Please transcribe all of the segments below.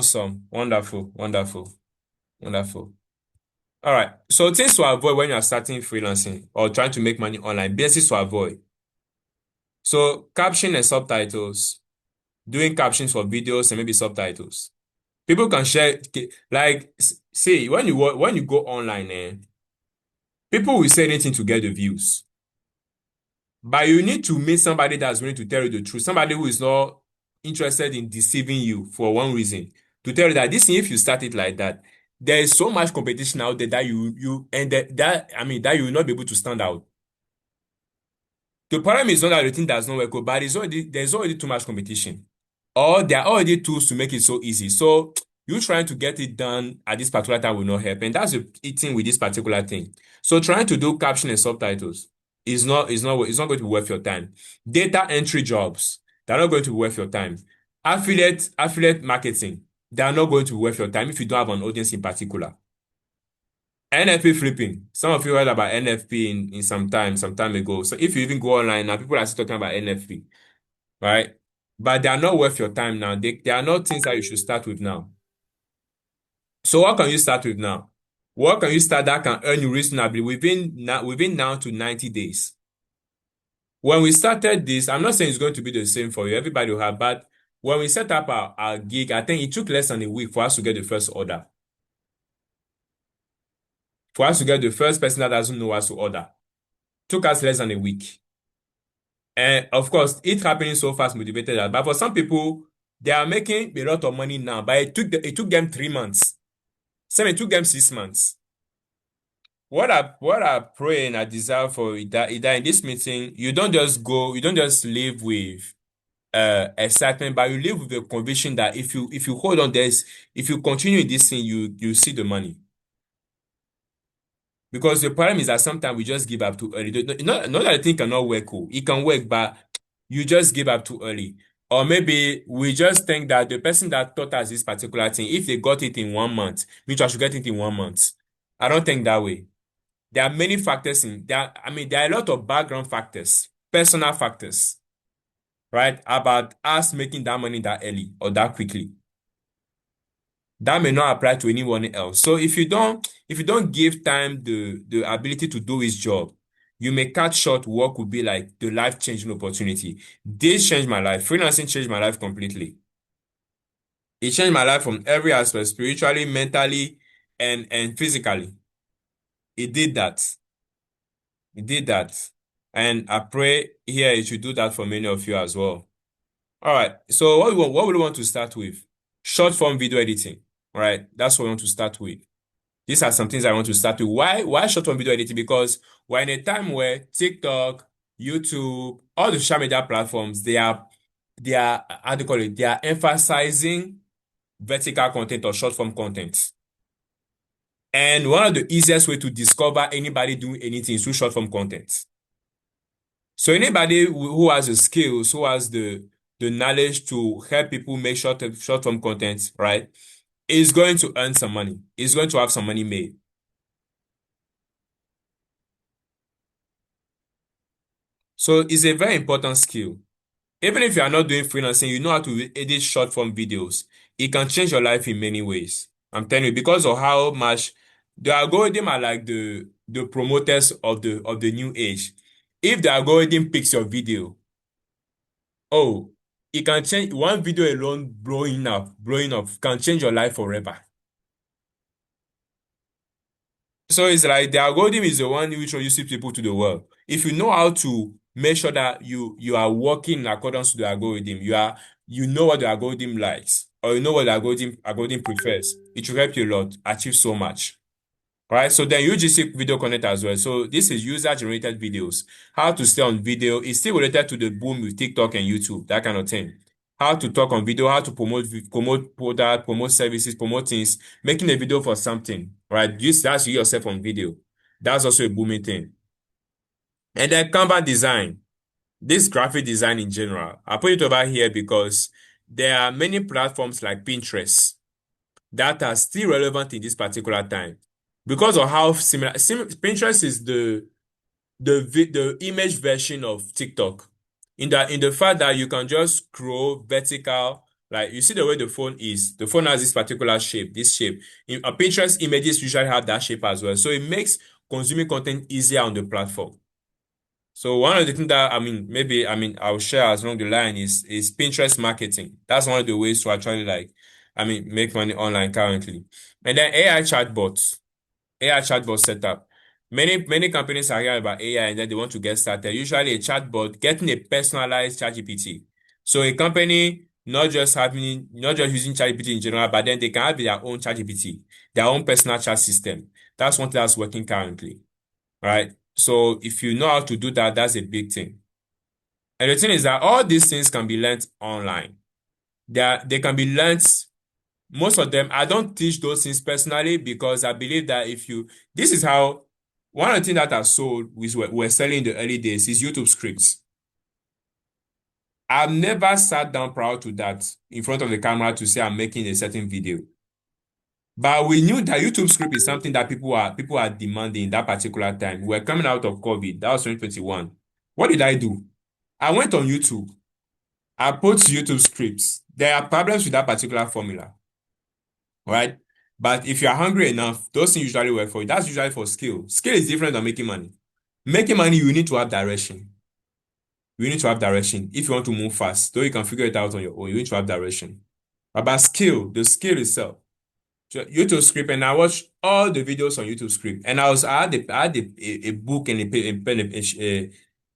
Awesome. Wonderful. Wonderful. Wonderful. All right. So things to avoid when you are starting freelancing or trying to make money online, basics to avoid. So caption and subtitles, doing captions for videos and maybe subtitles. People can share like see when you go online, people will say anything to get the views. But you need to meet somebody that's willing to tell you the truth, somebody who is not interested in deceiving you for one reason. To tell you that this thing, if you start it like that, there is so much competition out there that you and that I mean that you will not be able to stand out. The problem is not that the thing does not work, but there's already too much competition. Or there are already tools to make it so easy. So you trying to get it done at this particular time will not help. And that's the thing with this particular thing. So trying to do caption and subtitles is not going to be worth your time. Data entry jobs, they're not going to be worth your time. Affiliate marketing, they are not going to be worth your time if you don't have an audience in particular. NFP flipping. Some of you heard about NFP in some time ago. So if you even go online now, people are still talking about NFP, right? But they are not worth your time now. They are not things that you should start with now. So what can you start with now? What can you start that can earn you reasonably within now to 90 days? When we started this, I'm not saying it's going to be the same for you. Everybody will have, but when we set up our gig, I think it took less than a week for us to get the first order. For us to get the first person that doesn't know us to order. Took us less than a week. And of course, it happening so fast motivated us. But for some people, they are making a lot of money now, but it took them 3 months. Some it took them 6 months. What I pray and I desire for is that in this meeting, you don't just live with excitement, but you live with the conviction that if you hold on this, if you continue this thing, you see the money. Because the problem is that sometimes we just give up too early. Not that the thing cannot work, oh. It can work, but you just give up too early. Or maybe we just think that the person that taught us this particular thing, if they got it in 1 month, which I should get it in 1 month. I don't think that way. There are many factors there are a lot of background factors, personal factors, right? About us making that money that early or that quickly. That may not apply to anyone else. So if you don't give time the ability to do his job, you may cut short what could be like the life-changing opportunity. This changed my life. Freelancing changed my life completely. It changed my life from every aspect, spiritually, mentally, and physically. It did that. It did that. And I pray here it should do that for many of you as well. All right. So what we want to start with? Short form video editing. All right. That's what we want to start with. These are some things I want to start with. Why short form video editing? Because we're in a time where TikTok, YouTube, all the social media platforms, they are how do you call it? They are emphasizing vertical content or short form content. And one of the easiest way to discover anybody doing anything is through short form content. So anybody who has the skills, who has the knowledge to help people make short form content, right, is going to earn some money. Is going to have some money made. So it's a very important skill. Even if you are not doing freelancing, you know how to edit short form videos. It can change your life in many ways. I'm telling you, because of how much the algorithm are like the promoters of the new age. If the algorithm picks your video, oh, it can change one video alone blowing up can change your life forever. So it's like the algorithm is the one which introduces people to the world. If you know how to make sure that you are working in accordance to the algorithm, you know what the algorithm likes, or you know what the algorithm prefers, it will help you a lot, achieve so much. Right? So then UGC video content as well. So this is user generated videos. How to stay on video is still related to the boom with TikTok and YouTube, that kind of thing. How to talk on video, how to promote product, promote services, promote things, making a video for something, right? That's you yourself on video. That's also a booming thing. And then Canva design, this graphic design in general. I put it over here because there are many platforms like Pinterest that are still relevant in this particular time because of how Pinterest is the image version of TikTok in the fact that you can just scroll vertical Like you see the way the phone is, the phone has this particular shape, this shape. Pinterest images usually have that shape as well. So it makes consuming content easier on the platform. So one of the things that I'll share as along the line is Pinterest marketing. That's one of the ways to actually make money online currently. And then AI chatbot setup. Many companies are hearing about AI and then they want to get started. Usually a chatbot getting a personalized ChatGPT. So a company not just using ChatGPT in general, but then they can have their own ChatGPT, their own personal chat system. That's one thing that's working currently. Right? So if you know how to do that, that's a big thing. And the thing is that all these things can be learned online. They can be learned. Most of them, I don't teach those things personally because I believe that this is how, one of the things that I sold, which we're selling in the early days, is YouTube scripts. I've never sat down proud to that in front of the camera to say I'm making a certain video. But we knew that YouTube script is something that people are demanding in that particular time. We're coming out of COVID. That was 2021. What did I do? I went on YouTube. I put YouTube scripts. There are problems with that particular formula, right? But if you're hungry enough, those things usually work for you. That's usually for skill. Skill is different than making money. Making money, you need to have direction. You need to have direction. If you want to move fast, though you can figure it out on your own, you need to have direction. About skill, the skill itself. YouTube script, and I watched all the videos on YouTube script. And I had a book and a pen,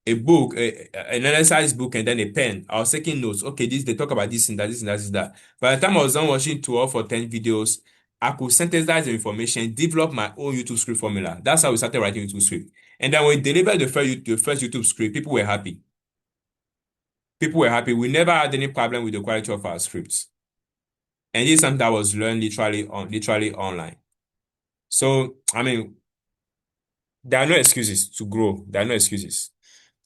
a book, an exercise book, and then a pen. I was taking notes. Okay, they talk about this and that, this and that, this and that. By the time I was done watching 12 or 10 videos, I could synthesize the information, develop my own YouTube script formula. That's how we started writing YouTube script. And then when we delivered the first YouTube script, people were happy. People were happy. We never had any problem with the quality of our scripts. And this is something that was learned literally online. So, there are no excuses to grow. There are no excuses.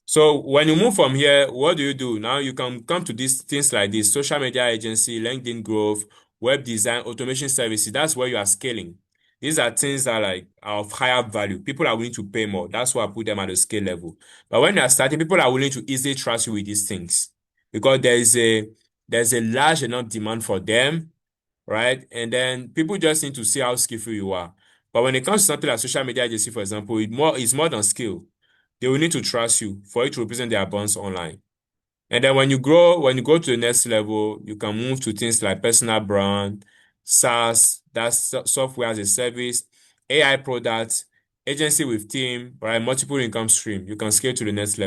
So when you move from here, what do you do? Now you can come to these things like this: social media agency, LinkedIn growth, web design, automation services. That's where you are scaling. These are things that are of higher value. People are willing to pay more. That's why I put them at the scale level. But when you are starting, people are willing to easily trust you with these things because there's a large enough demand for them, right? And then people just need to see how skillful you are. But when it comes to something like social media agency, for example, it's more than skill. They will need to trust you for you to represent their brands online. And then when you go to the next level, you can move to things like personal brand, SaaS, that's software as a service, AI products, agency with team, right? Multiple income stream. You can scale to the next level.